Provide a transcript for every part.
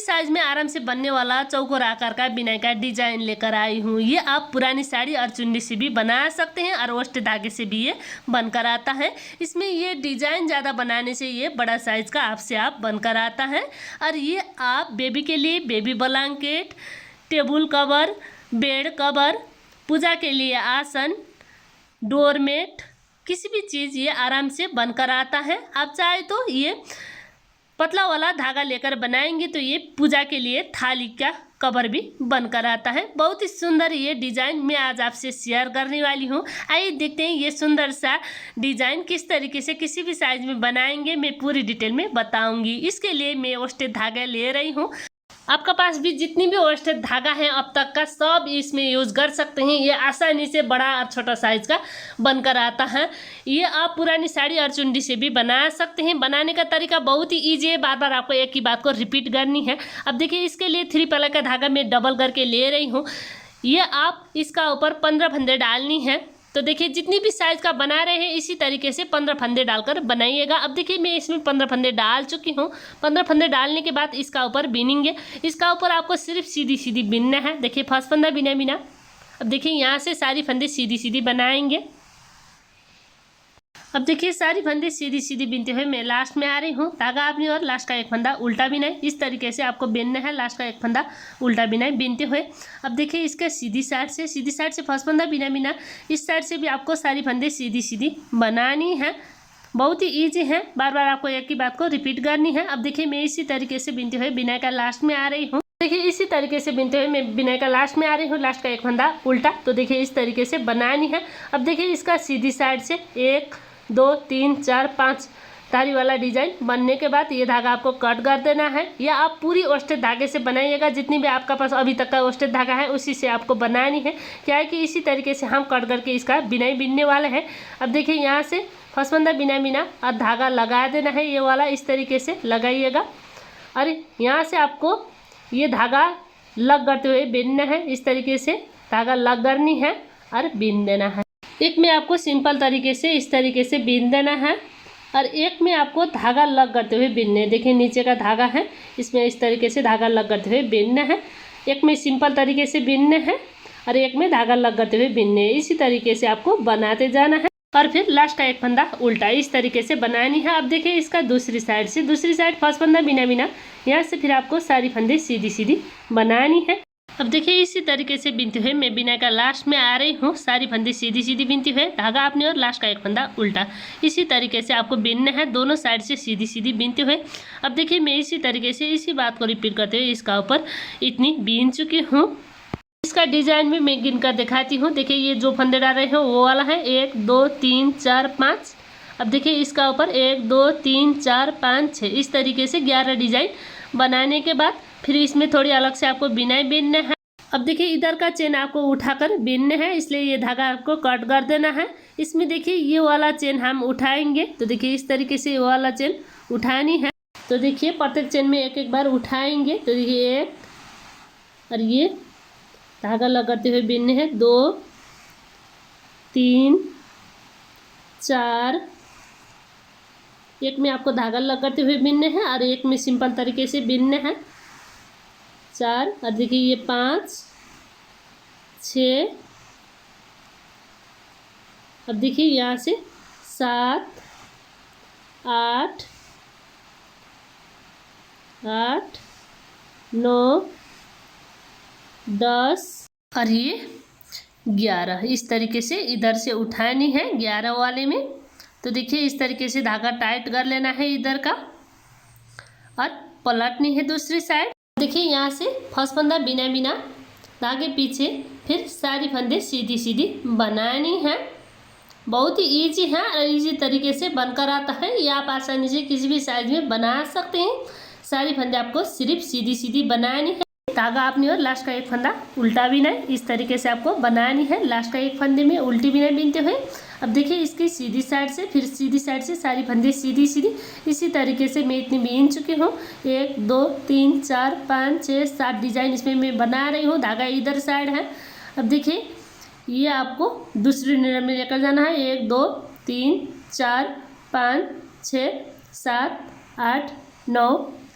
Size में आराम से बनने वाला चौकोर आकार का बिनाई का डिजाइन लेकर आई हूँ। ये आप पुरानी साड़ी और चुन्नी से भी बना सकते हैं और ओस्ट धागे से भी ये बनकर आता है। इसमें ये डिजाइन ज़्यादा बनाने से ये बड़ा साइज का आपसे आप बनकर आता है। और ये आप बेबी के लिए baby blanket, table cover, bed cover, puja के लिए आसन, डोरमेट, किसी भी चीज़ ये आराम से बनकर आता है। आप चाहे तो ये पतला वाला धागा लेकर बनाएंगे तो ये पूजा के लिए थाली का कवर भी बनकर आता है। बहुत ही सुंदर ये डिज़ाइन मैं आज आपसे शेयर करने वाली हूँ। आइए देखते हैं ये सुंदर सा डिज़ाइन किस तरीके से किसी भी साइज में बनाएंगे, मैं पूरी डिटेल में बताऊंगी। इसके लिए मैं ओस्टेड धागा ले रही हूँ। आपका पास भी जितनी भी ओस्टेड धागा है अब तक का सब इसमें यूज़ कर सकते हैं। ये आसानी से बड़ा और छोटा साइज का बनकर आता है। ये आप पुरानी साड़ी और चुन्नी से भी बना सकते हैं। बनाने का तरीका बहुत ही ईजी है, बार बार आपको एक ही बात को रिपीट करनी है। अब देखिए इसके लिए 3 प्लाई का धागा मैं डबल करके ले रही हूँ। ये आप इसका ऊपर 15 फंदे डालनी है। तो देखिए जितनी भी साइज़ का बना रहे हैं इसी तरीके से 15 फंदे डालकर बनाइएगा। अब देखिए मैं इसमें 15 फंदे डाल चुकी हूँ। 15 फंदे डालने के बाद इसका ऊपर बिनेंगे। इसका ऊपर आपको सिर्फ सीधी सीधी बिनना है। देखिए फर्स्ट फंदा बिना बिना। अब देखिए यहाँ से सारी फंदे सीधी सीधी बनाएंगे। अब देखिए सारी फंदे सीधी सीधी बिनते हुए मैं लास्ट में आ रही हूँ। धागा अपनी और लास्ट का एक फंदा उल्टा बिनाई, इस तरीके से आपको बिनना है। लास्ट का एक फंदा उल्टा बिनाई बिनते हुए। अब देखिए इसके सीधी साइड से फर्स्ट फंदा बिना बिना, इस साइड से भी आपको सारी फंदे सीधी सीधी बनानी है। बहुत ही ईजी है, बार बार आपको एक ही बात को रिपीट करनी है। अब देखिए मैं इसी तरीके से बिनते हुए बिनाई का लास्ट में आ रही हूँ। देखिए इसी तरीके से बिनते हुए मैं बिनाई का लास्ट में आ रही हूँ। लास्ट का एक फंदा उल्टा। तो देखिए इस तरीके से बनानी है। अब देखिए इसका सीधी साइड से 1 2 3 4 5 तारी वाला डिजाइन बनने के बाद ये धागा आपको कट कर देना है। या आप पूरी ओस्टेड धागे से बनाइएगा। जितनी भी आपका पास अभी तक का ओस्टेड धागा है उसी से आपको बनानी है। क्या है कि इसी तरीके से हम कट करके इसका बिनाई बिनने वाले हैं। अब देखिए यहाँ से फर्स्ट फंदा बिना बिना और धागा लगा देना है। ये वाला इस तरीके से लगाइएगा और यहाँ से आपको ये धागा लग करते हुए बिनना है। इस तरीके से धागा लग करनी है और बिन देना है। एक में आपको सिंपल तरीके से इस तरीके से बिन देना है और एक में आपको धागा लग करते हुए बिनने। देखिए नीचे का धागा है, इसमें इस तरीके से धागा लग करते हुए बिनना है। एक में सिंपल तरीके से बिनने हैं और एक में धागा लग करते हुए बिनने। इसी तरीके से आपको बनाते जाना है और फिर लास्ट का एक फंदा उल्टा इस तरीके से बनानी है। अब देखिए इसका दूसरी साइड फर्स्ट फंदा बिना बिना, यहाँ से फिर आपको सारी फंदे सीधी सीधी बनानी है। अब देखिए इसी तरीके से बिनते हुए मैं बिना का लास्ट में आ रही हूँ। सारी फंदे सीधी सीधी बिनती हुए, धागा अपने और लास्ट का एक फंदा उल्टा। इसी तरीके से आपको बिनना है, दोनों साइड से सीधी सीधी बिनते हुए। अब देखिए मैं इसी तरीके से इसी बात को रिपीट करते हुए इसका ऊपर इतनी बीन चुकी हूँ। इसका डिजाइन भी मैं गिन कर दिखाती हूँ। देखिए ये जो फंदे डाल रहे हैं वो वाला है 1 2 3 4 5। अब देखिए इसका ऊपर 1 2 3 4 5 6 इस तरीके से 11 डिजाइन बनाने के बाद फिर इसमें थोड़ी अलग से आपको बिनाई बिनना है। अब देखिए इधर का चेन आपको उठाकर बिनना है, इसलिए ये धागा आपको कट कर देना है। इसमें देखिए ये वाला चेन हम उठाएंगे। तो देखिए इस तरीके से ये वाला चेन उठानी है। तो देखिए प्रत्येक चेन में एक एक बार उठाएंगे। तो देखिए 1 और ये धागा लगाते हुए बिनने हैं 2 3 4। एक में आपको धागा लगाते हुए बिनने हैं और एक में सिंपल तरीके से बिनने हैं 4। और देखिए ये 5 6। अब देखिए यहाँ से 7 8 9 10 और ये 11 इस तरीके से इधर से उठानी है 11 वाले में। तो देखिए इस तरीके से धागा टाइट कर लेना है इधर का और पलटनी है दूसरी साइड। देखिए यहाँ से फर्स्ट फंदा बिना बिना, धागे पीछे, फिर सारी फंदे सीधी सीधी बनानी है। बहुत ही ईजी है और ईजी तरीके से बनकर आता है। ये आप आसानी से किसी भी साइज में बना सकते हैं। सारी फंदे आपको सिर्फ सीधी सीधी बनानी है। धागा अपनी और लास्ट का एक फंदा उल्टा बिनाई इस तरीके से आपको बनानी है। लास्ट का एक फंदे में उल्टी बिनाई बिनते हुए अब देखिए इसकी सीधी साइड से फिर सीधी साइड से सारी फंदे सीधी सीधी इसी तरीके से मैं इतनी बीन चुकी हूँ। 1 2 3 4 5 6 7 डिजाइन इसमें मैं बना रही हूँ। धागा इधर साइड है। अब देखिए ये आपको दूसरी नियम में लेकर जाना है। 1 2 3 4 5 6 7 8 9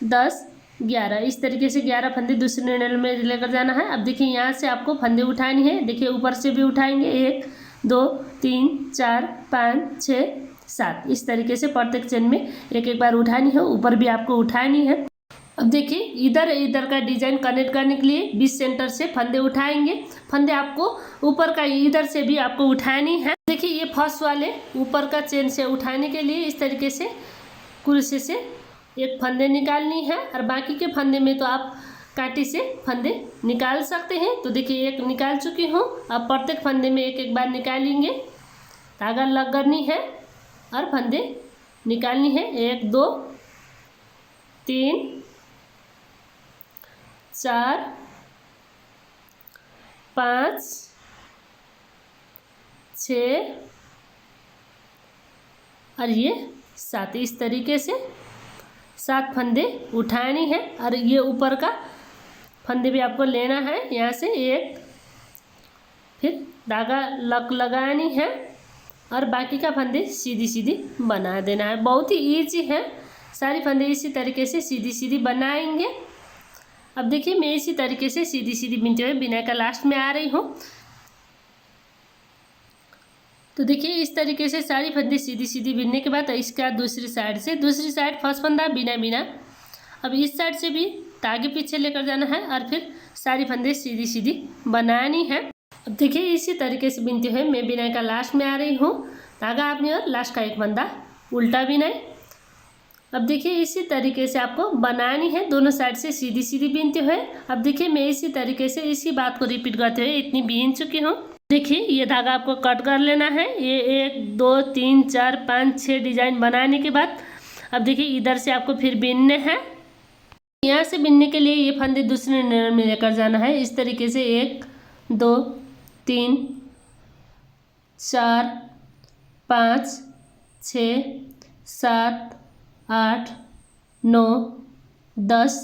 10 11। इस तरीके से 11 फंदे दूसरे नीडल में लेकर जाना है। अब देखिए यहाँ से आपको फंदे उठानी है। देखिए ऊपर से भी उठाएंगे 1 2 3 4 5 6 7। इस तरीके से प्रत्येक चेन में एक एक बार उठानी है। ऊपर भी आपको उठानी है। अब देखिए इधर का डिजाइन कनेक्ट करने के लिए बीच सेंटर से फंदे उठाएंगे। फंदे आपको ऊपर का इधर से भी आपको उठानी है। देखिए ये फर्स्ट वाले ऊपर का चेन से उठाने के लिए इस तरीके से कुर्सी से एक फंदे निकालनी है और बाकी के फंदे में तो आप कांटे से फंदे निकाल सकते हैं। तो देखिए एक निकाल चुकी हूँ। अब प्रत्येक फंदे में एक एक बार निकालेंगे। धागा लग करनी है और फंदे निकालनी है। 1 2 3 4 5 6 और ये 7। इस तरीके से 7 फंदे उठानी है और ये ऊपर का फंदे भी आपको लेना है। यहाँ से एक फिर धागा लगानी है और बाकी का फंदे सीधी सीधी बना देना है। बहुत ही ईजी है। सारी फंदे इसी तरीके से सीधी सीधी बनाएंगे। अब देखिए मैं इसी तरीके से सीधी सीधी बिनते हुए बिना का लास्ट में आ रही हूँ। तो देखिए इस तरीके से सारी फंदे सीधी सीधी बिनने के बाद इसका दूसरी साइड फर्स्ट फंदा बिना। अब इस साइड से भी धागे पीछे लेकर जाना है और फिर सारी फंदे सीधी सीधी बनानी है। अब देखिए इसी तरीके से बिनते हुए मैं बिना का लास्ट में आ रही हूँ। धागा आपने और लास्ट का एक फंदा उल्टा बिनाई। अब देखिए इसी तरीके से आपको बनानी है दोनों साइड से सीधी सीधी बीनते हुए। अब देखिए मैं इसी तरीके से इसी बात को रिपीट करते हुए इतनी बीन चुकी हूँ। देखिए ये धागा आपको कट कर लेना है। ये 1 2 3 4 5 6 डिजाइन बनाने के बाद अब देखिए इधर से आपको फिर बीनने हैं। यहाँ से बीनने के लिए ये फंदे दूसरे नीडल में लेकर जाना है। इस तरीके से 1 2 3 4 5 6 7 8 9 10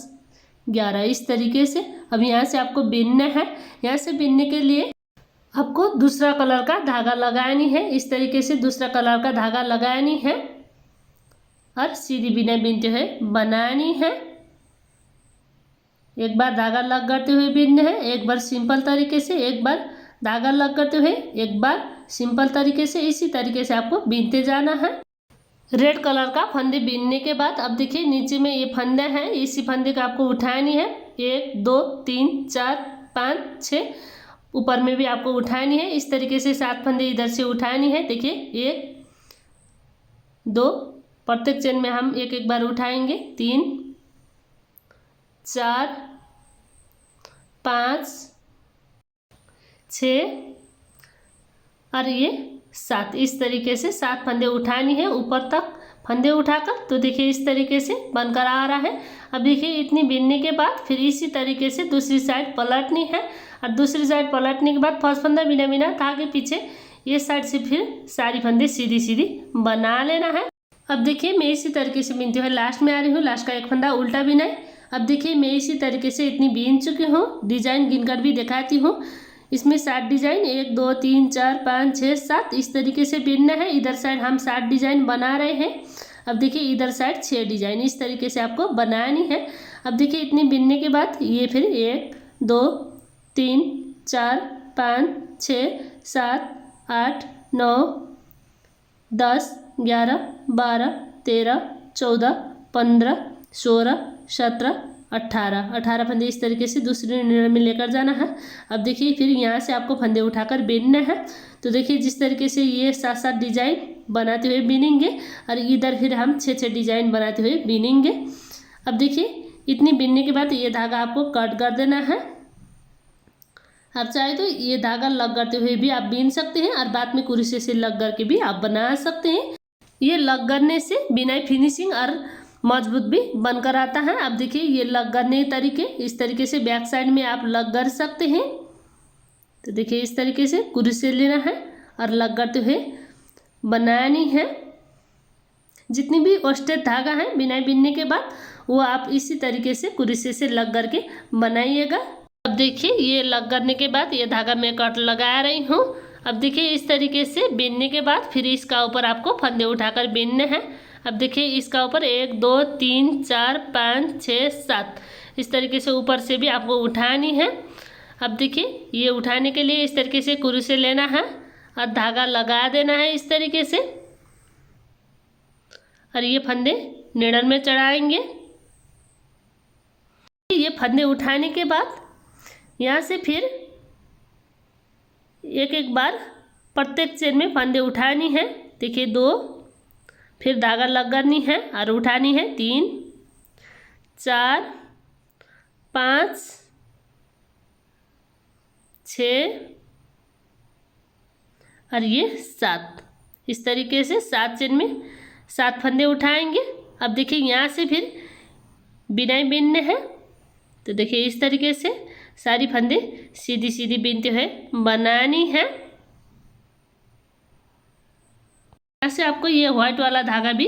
11। इस तरीके से अब यहाँ से आपको बीनना है। यहाँ से बीनने के लिए आपको दूसरा कलर का धागा लगानी है। इस तरीके से दूसरा कलर का धागा लगानी है और सीधी बिना बीनते हुए बनानी है। एक बार धागा लग करते हुए बीनना है, एक बार सिंपल तरीके से, एक बार धागा लग करते हुए, एक बार सिंपल तरीके से। इसी तरीके से आपको बीनते जाना है। रेड कलर का फंदे बीनने के बाद अब देखिए नीचे में ये फंदे हैं। इसी फंदे का आपको उठानी है। 1 2 3 4 5 6। ऊपर में भी आपको उठानी है। इस तरीके से 7 फंदे इधर से उठानी है। देखिए 1 2 प्रत्येक चेन में हम एक एक बार उठाएंगे। 3 4 5 6 और ये 7। इस तरीके से 7 फंदे उठानी है ऊपर तक फंदे उठाकर। तो देखिए इस तरीके से बनकर आ रहा है। अब देखिए इतनी बीनने के बाद फिर इसी तरीके से दूसरी साइड पलटनी है और दूसरी साइड पलटने के बाद फर्स्ट फंदा बिना धागे पीछे ये साइड से फिर सारी फंदे सीधी सीधी बना लेना है। अब देखिए मैं इसी तरीके से बीनते हुए लास्ट में आ रही हूँ। लास्ट का एक फंदा उल्टा बिनाई। अब देखिए मैं इसी तरीके से इतनी बीन चुकी हूँ। डिजाइन गिनकर भी दिखाती हूँ। इसमें 7 डिजाइन 1 2 3 4 5 6 7 इस तरीके से बीनना है। इधर साइड हम 7 डिजाइन बना रहे हैं। अब देखिए इधर साइड 6 डिजाइन इस तरीके से आपको बनानी है। अब देखिए इतनी बीनने के बाद ये फिर 1 2 3 4 5 6 7 8 9 10 11 12 13 14 15 16 17 18 फंदे इस तरीके से दूसरे नीडल में लेकर जाना है। अब देखिए फिर यहाँ से आपको फंदे उठाकर बीनना है। तो देखिए जिस तरीके से ये 7 डिजाइन बनाते हुए बीनेंगे और इधर फिर हम 6 डिजाइन बनाते हुए बीनेंगे। अब देखिए इतनी बीनने के बाद ये धागा आपको कट कर देना है। आप चाहे तो ये धागा लग करते हुए भी आप बीन सकते हैं और बाद में कुर्सी से लग करके भी आप बना सकते हैं। ये लग करने से बिनाई फिनिशिंग और मजबूत भी बनकर आता है। अब देखिए ये लग करने तरीके इस तरीके से बैक साइड में आप लग कर सकते हैं। तो देखिए इस तरीके से कुर्सी से लेना है और लग करते हुए बनानी है। जितनी भी ऑस्टेज धागा है बिनाई बीनने के बाद वो आप इसी तरीके से कुर्सी से लग करके बनाइएगा। अब देखिए ये लग करने के बाद ये धागा मैं कट लगा रही हूँ। अब देखिए इस तरीके से बीनने के बाद फिर इसका ऊपर आपको फंदे उठाकर बीनने हैं। अब देखिए इसका ऊपर 1 2 3 4 5 6 7 इस तरीके से ऊपर से भी आपको उठानी है। अब देखिए ये उठाने के लिए इस तरीके से कुर्सी लेना है और धागा लगा देना है इस तरीके से, और ये फंदे नीडल में चढ़ाएंगे। ये फंदे उठाने के बाद यहाँ से फिर एक एक बार प्रत्येक चेन में फंदे उठानी है। देखिए 2, फिर धागा लगानी है और उठानी है 3 4 5 6 और ये 7 इस तरीके से 7 चेन में 7 फंदे उठाएंगे। अब देखिए यहाँ से फिर बिनाई बीनने हैं, तो देखिए इस तरीके से सारी फंदे सीधी सीधी बीनते हुए बनानी है। ऐसे आपको ये व्हाइट वाला धागा भी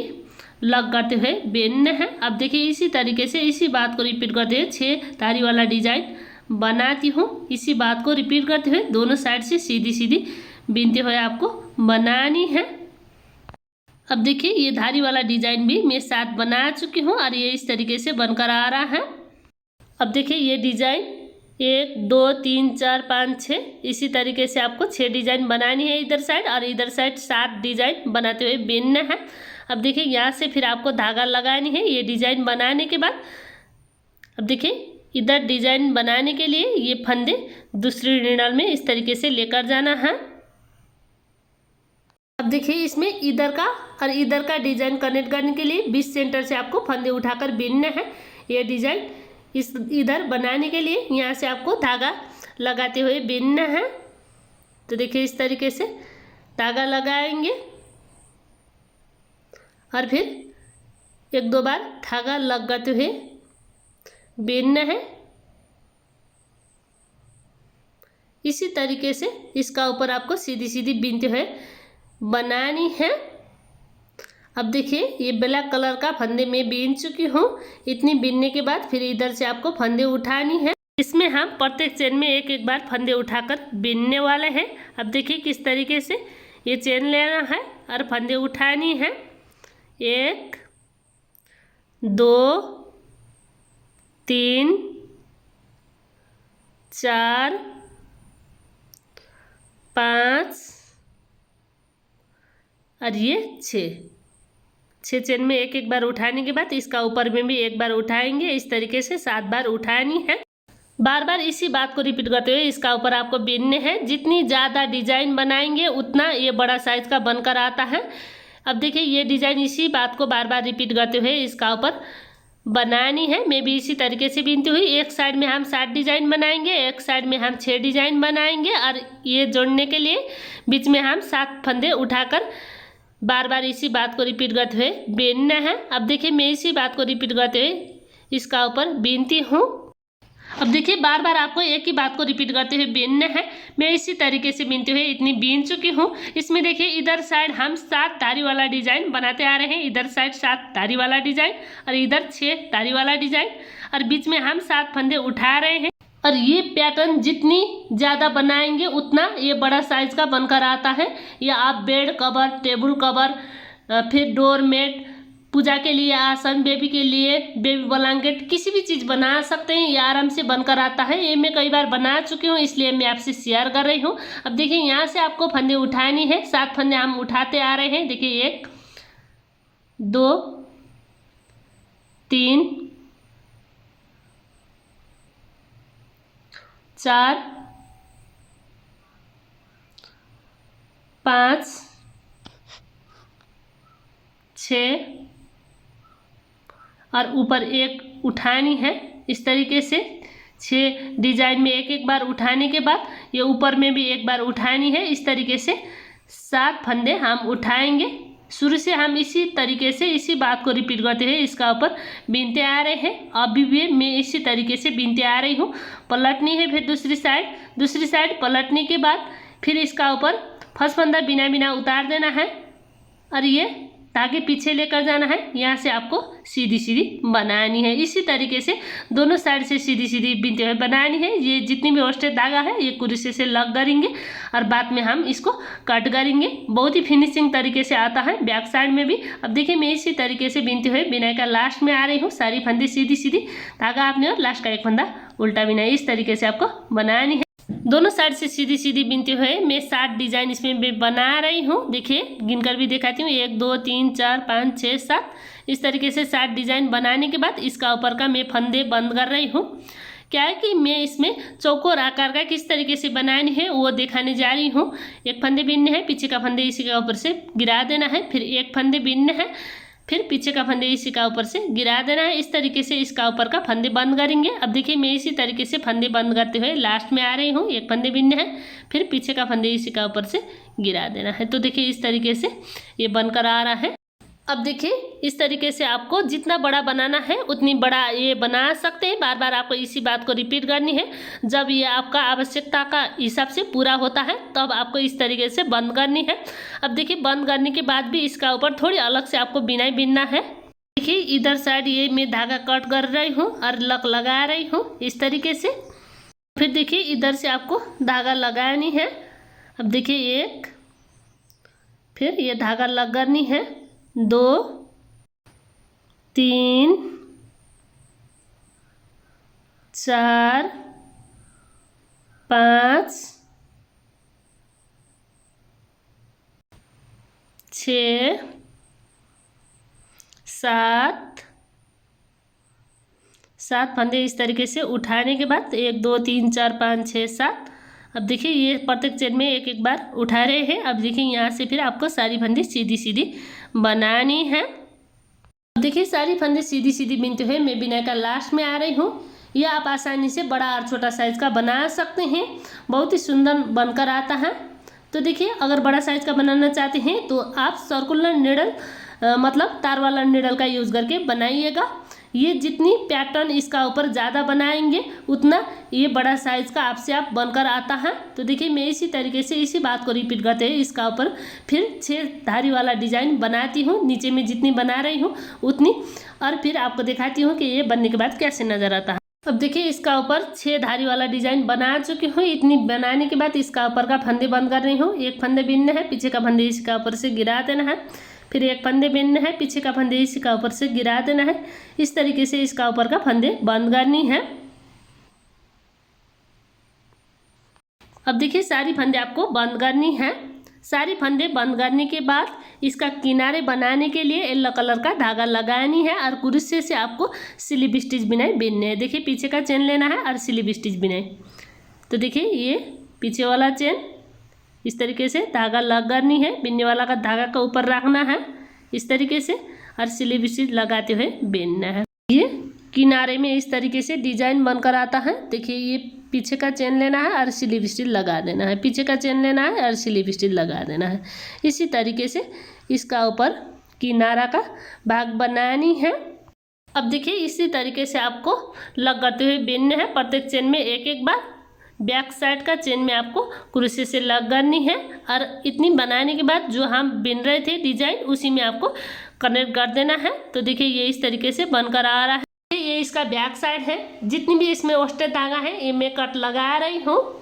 लग करते हुए बीनना है। अब देखिए इसी तरीके से इसी बात को रिपीट करते हुए 6 धारी वाला डिजाइन बनाती हूँ। इसी बात को रिपीट करते हुए दोनों साइड से सीधी सीधी बीनते हुए आपको बनानी है। अब देखिए ये धारी वाला डिजाइन भी मैं 7 बना चुकी हूँ और ये इस तरीके से बनकर आ रहा है। अब देखिए ये डिजाइन 1 2 3 4 5 6 इसी तरीके से आपको 6 डिजाइन बनानी है इधर साइड, और इधर साइड 7 डिजाइन बनाते हुए बीनना है। अब देखिए यहाँ से फिर आपको धागा लगानी है ये डिजाइन बनाने के बाद। अब देखिए इधर डिजाइन बनाने के लिए ये फंदे दूसरी नीडल में इस तरीके से लेकर जाना है। अब देखिए इसमें इधर का और इधर का डिजाइन कनेक्ट करने के लिए 20 सेंटर से आपको फंदे उठाकर बीनना है। ये डिजाइन इस इधर बनाने के लिए यहाँ से आपको धागा लगाते हुए बीनना है। तो देखिए इस तरीके से धागा लगाएंगे और फिर 1 2 बार धागा लगाते हुए बीनना है। इसी तरीके से इसका ऊपर आपको सीधी सीधी बीनते हुए बनानी है। अब देखिए ये ब्लैक कलर का फंदे में बीन चुकी हूँ। इतनी बीनने के बाद फिर इधर से आपको फंदे उठानी है। इसमें हम प्रत्येक चेन में एक एक बार फंदे उठाकर बीनने वाले हैं। अब देखिए किस तरीके से ये चेन लेना है और फंदे उठानी है। 1 2 3 4 5 और ये 6 चेन में एक एक बार उठाने के बाद इसका ऊपर में भी एक बार उठाएंगे। इस तरीके से 7 बार उठानी है। बार बार इसी बात को रिपीट करते हुए इसका ऊपर आपको बीनने हैं। जितनी ज़्यादा डिजाइन बनाएंगे उतना ये बड़ा साइज का बनकर आता है। अब देखिए ये डिजाइन इसी बात को बार बार रिपीट करते हुए इसका ऊपर बनानी है। मैं भी इसी तरीके से बीनती हुई एक साइड में हम 7 डिजाइन बनाएंगे, एक साइड में हम 6 डिजाइन बनाएंगे, और ये जोड़ने के लिए बीच में हम 7 फंदे उठाकर बार बार इसी बात को रिपीट करते हुए बीनना है। अब देखिए मैं इसी बात को रिपीट करते हुए इसका ऊपर बीनती हूँ। अब देखिए बार बार आपको एक ही बात को रिपीट करते हुए बीनना है। मैं इसी तरीके से बीनते हुए इतनी बीन चुकी हूँ। इसमें देखिए इधर साइड हम 7 धारी वाला डिजाइन बनाते आ रहे हैं, इधर साइड 7 धारी वाला डिजाइन और इधर 6 धारी वाला डिजाइन, और बीच में हम 7 फंदे उठा रहे हैं। और ये पैटर्न जितनी ज़्यादा बनाएंगे उतना ये बड़ा साइज का बनकर आता है। या आप बेड कवर, टेबल कवर, फिर डोरमेट, पूजा के लिए आसन, बेबी के लिए बेबी ब्लैंकेट, किसी भी चीज़ बना सकते हैं। ये आराम से बनकर आता है। ये मैं कई बार बना चुकी हूँ इसलिए मैं आपसे शेयर कर रही हूँ। अब देखिए यहाँ से आपको फंदे उठानी है। 7 फंदे हम उठाते आ रहे हैं। देखिए 1 2 3 4 5 6 और ऊपर 1 उठानी है। इस तरीके से 6 डिजाइन में एक एक बार उठाने के बाद ये ऊपर में भी एक बार उठानी है। इस तरीके से 7 फंदे हम उठाएंगे। शुरू से हम इसी तरीके से इसी बात को रिपीट करते हैं इसका ऊपर बीनते आ रहे हैं। अभी भी मैं इसी तरीके से बीनते आ रही हूँ। पलटनी है फिर दूसरी साइड पलटने के बाद फिर इसका ऊपर फर्स्ट फंदा बिना बिना उतार देना है और ये धागे पीछे लेकर जाना है, यहाँ से आपको सीधी सीधी बनानी है। इसी तरीके से दोनों साइड से सीधी सीधी बिनते हुए बनानी है। ये जितनी भी ओस्टेड धागा है ये कुर्सी से लग करेंगे और बाद में हम इसको कट करेंगे। बहुत ही फिनिशिंग तरीके से आता है बैक साइड में भी। अब देखिए मैं इसी तरीके से बिनते हुए बिनाई का लास्ट में आ रही हूँ। सारी फंदे सीधी सीधी, धागा आपने और लास्ट का एक फंदा उल्टा बिनाई, इस तरीके से आपको बनानी है। दोनों साइड से सीधी सीधी बिनते हुए मैं 7 डिजाइन इसमें भी बना रही हूँ। देखिए गिनकर भी दिखाती हूँ, 1 2 3 4 5 6 7, इस तरीके से 7 डिजाइन बनाने के बाद इसका ऊपर का मैं फंदे बंद कर रही हूँ। क्या है कि मैं इसमें चौकोर आकार का किस तरीके से बनानी है वो दिखाने जा रही हूँ। एक फंदे बीनने हैं, पीछे का फंदे इसी का ऊपर से गिरा देना है, फिर एक फंदे बीनने हैं, फिर पीछे का फंदे इसी का ऊपर से गिरा देना है। इस तरीके से इसका ऊपर का फंदे बंद करेंगे। अब देखिए मैं इसी तरीके से फंदे बंद करते हुए लास्ट में आ रही हूँ। एक फंदे बीनने हैं, फिर पीछे का फंदे इसी का ऊपर से गिरा देना है। तो देखिए इस तरीके से ये बनकर आ रहा है। अब देखिए इस तरीके से आपको जितना बड़ा बनाना है उतनी बड़ा ये बना सकते हैं। बार बार आपको इसी बात को रिपीट करनी है। जब ये आपका आवश्यकता का हिसाब से पूरा होता है तब आपको इस तरीके से बंद करनी है। अब देखिए बंद करने के बाद भी इसका ऊपर थोड़ी अलग से आपको बिनाई बिनना है। देखिए इधर साइड ये मैं धागा कट कर रही हूँ और लक लगा रही हूँ इस तरीके से। फिर देखिए इधर से आपको धागा लगानी है। अब देखिए 1, फिर ये धागा लगानी है, 2 3 4 5 6 7 फंदे इस तरीके से उठाने के बाद 1 2 3 4 5 6 7। अब देखिए ये प्रत्येक चेन में एक एक बार उठा रहे हैं। अब देखिए यहाँ से फिर आपको सारी फंदे सीधी सीधी बनानी है। अब देखिए सारी फंदे सीधी सीधी बिनते हुए मैं बिनाई का लास्ट में आ रही हूँ। यह आप आसानी से बड़ा और छोटा साइज का बना सकते हैं, बहुत ही सुंदर बनकर आता है। तो देखिए अगर बड़ा साइज का बनाना चाहते हैं तो आप सर्कुलर नीडल मतलब तार वाला नीडल का यूज़ करके बनाइएगा। ये जितनी पैटर्न इसका ऊपर ज़्यादा बनाएंगे उतना ये बड़ा साइज़ का आपसे आप बनकर आता है। तो देखिए मैं इसी तरीके से इसी बात को रिपीट करते हैं इसका ऊपर फिर 6 धारी वाला डिज़ाइन बनाती हूँ। नीचे में जितनी बना रही हूँ उतनी, और फिर आपको दिखाती हूँ कि ये बनने के बाद कैसे नज़र आता है। अब देखिए इसका ऊपर 6 धारी वाला डिज़ाइन बना चुकी हूँ। इतनी बनाने के बाद इसका ऊपर का फंदे बंद कर रही हूँ। एक फंदे बीनना है, पीछे का फंदे इसका ऊपर से गिरा देना है, फिर एक फंदे बीनना है, पीछे का फंदे इसी का ऊपर से गिरा देना है। इस तरीके से इसका ऊपर का फंदे बंद करनी है। अब देखिए सारी फंदे आपको बंद करनी है। सारी फंदे बंद करने के बाद इसका किनारे बनाने के लिए येलो कलर का धागा लगानी है और कुर्सी से आपको स्लिप स्टिच बिनाई बिनने है। देखिए पीछे का चेन लेना है और स्लिप स्टिच बिनाई। तो देखिए ये पीछे वाला चेन इस तरीके से धागा लगानी है, बिनने वाला का धागा का ऊपर रखना है इस तरीके से और स्लिप स्टिच लगाते हुए बिनना है। ये किनारे में इस तरीके से डिजाइन बनकर आता है। देखिए ये पीछे का चेन लेना है और स्लिप स्टिच लगा देना है, पीछे का चेन लेना है और स्लिप स्टिच लगा देना है। इसी तरीके से इसका ऊपर किनारा का भाग बनानी है। अब देखिए इसी तरीके से आपको लगाते हुए बिनने हैं। प्रत्येक चेन में एक एक बार बैक साइड का चेन में आपको क्रोशे से लगानी है और इतनी बनाने के बाद जो हम बिन रहे थे डिजाइन उसी में आपको कनेक्ट कर देना है। तो देखिए ये इस तरीके से बनकर आ रहा है। ये इसका बैक साइड है। जितनी भी इसमें ओस्टेड धागा है ये मैं कट लगा रही हूँ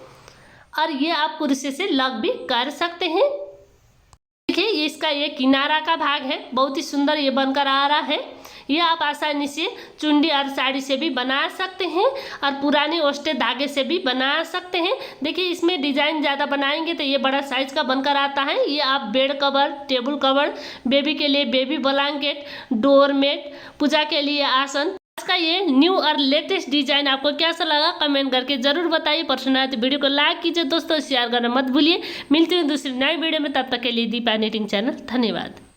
और ये आप क्रोशे से लग भी कर सकते हैं। देखिए ये इसका ये किनारा का भाग है, बहुत ही सुंदर ये बनकर आ रहा है। ये आप आसानी से चुंडी और साड़ी से भी बना सकते हैं और पुराने ओस्टेड धागे से भी बना सकते हैं। देखिए इसमें डिजाइन ज़्यादा बनाएंगे तो ये बड़ा साइज का बनकर आता है। ये आप bed cover, table cover, baby के लिए बेबी ब्लैंकेट, डोरमेट, पूजा के लिए आसन, इसका ये न्यू और लेटेस्ट डिजाइन आपको कैसा लगा कमेंट करके जरूर बताइए। पसंद आए तो वीडियो को लाइक कीजिए दोस्तों, शेयर करना मत भूलिए। मिलते हैं दूसरी नई वीडियो में, तब तक के लिए दीपा निटिंग चैनल। धन्यवाद।